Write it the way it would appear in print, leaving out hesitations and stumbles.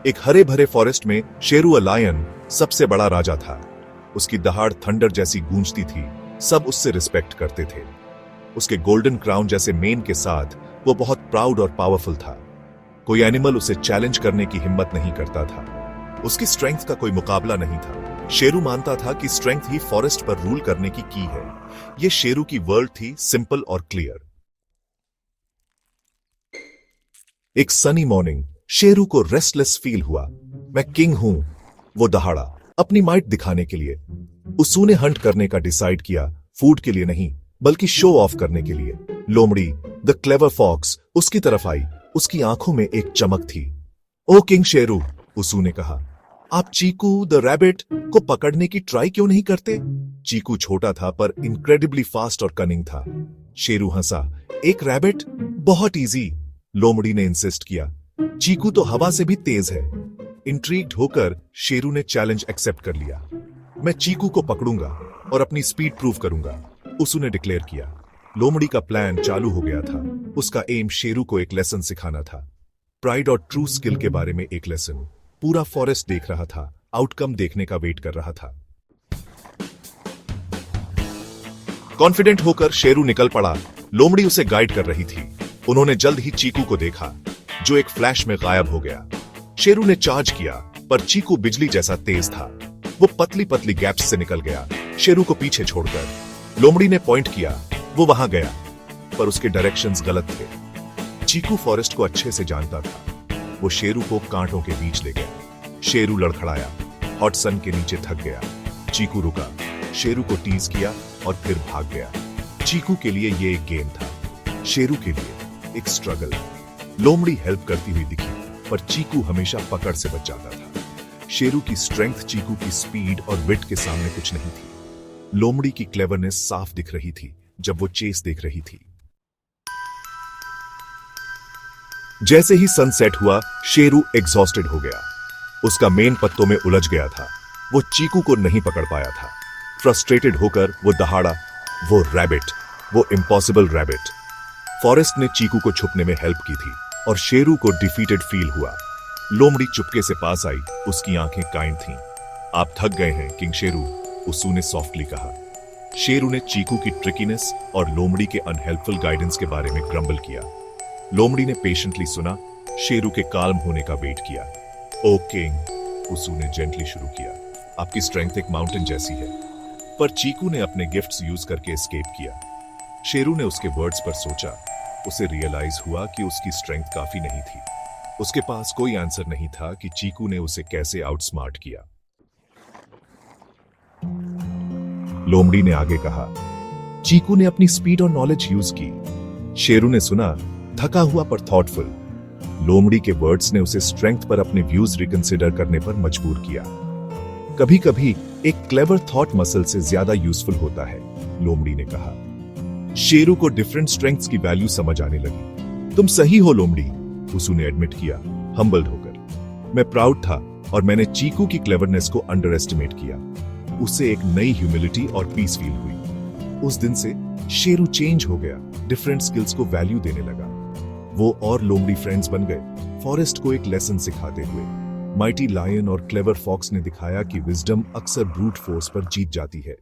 एक हरे भरे फॉरेस्ट में शेरू अ लायन सबसे बड़ा राजा था। उसकी दहाड़ थंडर जैसी गूंजती थी, सब उससे रिस्पेक्ट करते थे। उसके गोल्डन क्राउन जैसे मेन के साथ वो बहुत प्राउड और पावरफुल था। कोई एनिमल उसे चैलेंज करने की हिम्मत नहीं करता था। उसकी स्ट्रेंथ का कोई मुकाबला नहीं था। शेरू मानता था कि स्ट्रेंथ ही फॉरेस्ट पर रूल करने की है। ये शेरू की वर्ल्ड थी, सिंपल और क्लियर। एक सनी मॉर्निंग शेरू को रेस्टलेस फील हुआ। मैं किंग हूं, वो दहाड़ा, अपनी माइट दिखाने के लिए। उसने हंट करने का डिसाइड किया, फूड के लिए नहीं बल्कि शो ऑफ करने के लिए। लोमड़ी द क्लेवर फॉक्स उसकी तरफ आई। उसकी आंखों में एक चमक थी। ओ किंग शेरू, उसू ने कहा, आप चीकू द रैबिट को पकड़ने की ट्राई क्यों नहीं करते? चीकू छोटा था पर इनक्रेडिबली फास्ट और कनिंग था। शेरू हंसा, एक रैबिट? बहुत इजी, लोमड़ी ने इंसिस्ट किया। चीकू तो हवा से भी तेज है। इंट्रीग्ड होकर शेरू ने चैलेंज एक्सेप्ट कर लिया। मैं चीकू को पकड़ूंगा और अपनी स्पीड प्रूव करूंगा, उसने डिक्लेयर किया। लोमड़ी का प्लान चालू हो गया था। उसका एम शेरू को एक लेसन सिखाना था, प्राइड और ट्रू स्किल के बारे में एक लेसन। पूरा फॉरेस्ट देख रहा था, आउटकम देखने का वेट कर रहा था। कॉन्फिडेंट होकर शेरू निकल पड़ा। लोमड़ी उसे गाइड कर रही थी। उन्होंने जल्द ही चीकू को देखा, जो एक फ्लैश में गायब हो गया। शेरू ने चार्ज किया, पर चीकू बिजली जैसा तेज था। वो पतली पतली गैप्स से निकल गया, शेरू को पीछे छोड़कर। लोमड़ी ने पॉइंट किया, वो वहां गया, पर उसके डायरेक्शंस गलत थे। चीकू फॉरेस्ट को अच्छे से जानता था। वो शेरू को कांटों के बीच ले गया। शेरू लड़खड़ाया, हॉट सन के नीचे थक गया। चीकू रुका, शेरू को टीज किया और फिर भाग गया। चीकू के लिए ये एक गेम था, शेरू के लिए एक स्ट्रगल। लोमड़ी हेल्प करती हुई दिखी, पर चीकू हमेशा पकड़ से बच जाता था। शेरू की स्ट्रेंथ चीकू की स्पीड और विट के सामने कुछ नहीं थी। लोमड़ी की क्लेवरनेस साफ दिख रही थी जब वो चेस देख रही थी। जैसे ही सनसेट हुआ, शेरू एग्जॉस्टेड हो गया। उसका मेन पत्तों में उलझ गया था। वो चीकू को नहीं पकड़ पाया था। फ्रस्ट्रेटेड होकर वो दहाड़ा, वो रैबिट, वो इम्पॉसिबल रैबिट। फॉरेस्ट ने चीकू को छुपने में हेल्प की थी और शेरू को डिफीटेड फील हुआ। लोमड़ी चुपके से पास आई, उसकी आंखें काइंड थीं। आप थक गए हैं किंग शेरू, उसू ने सॉफ्टली कहा। शेरू ने चीकू की ट्रिकीनेस और लोमड़ी के अनहेल्पफुल गाइडेंस के बारे में ग्रम्बल किया। लोमड़ी ने पेशेंटली सुना, शेरू के काल्म होने का वेट किया। ओ किंग, उसू ने जेंटली शुरू किया, आपकी स्ट्रेंथ एक माउंटेन जैसी है। पर चीकू ने अपने गिफ्ट्स यूज करके एस्केप किया। शेरू ने उसके वर्ड्स पर सोचा। उसे रियलाइज हुआ कि उसकी स्ट्रेंथ काफी नहीं थी। उसके पास कोई आंसर नहीं था कि चीकू ने उसे कैसे आउटस्मार्ट किया। लोमड़ी ने आगे कहा, चीकू ने अपनी स्पीड और नॉलेज यूज की। शेरू ने सुना, थका हुआ पर थॉटफुल। लोमड़ी के वर्ड्स ने उसे स्ट्रेंथ पर अपने व्यूज रिकंसिडर करने पर मजबूर किया। कभी कभी एक क्लेवर थॉट मसल से ज्यादा यूजफुल होता है, लोमड़ी ने कहा। शेरू को डिफरेंट स्ट्रेंथ्स की वैल्यू समझ आने लगी। तुम सही हो लोमड़ी, उसू ने एडमिट किया, हम्बल्ड होकर। मैं प्राउड था और मैंने चीकू की क्लेवरनेस को अंडर एस्टिमेट किया। उससे एक नई ह्यूमिलिटी और पीस फील हुई। उस दिन से शेरू चेंज हो गया, डिफरेंट स्किल्स को वैल्यू देने लगा। वो और लोमड़ी फ्रेंड्स बन गए, फॉरेस्ट को एक लेसन सिखाते हुए। माइटी लायन और क्लेवर फॉक्स ने दिखाया कि विजडम अक्सर ब्रूट फोर्स पर जीत जाती है।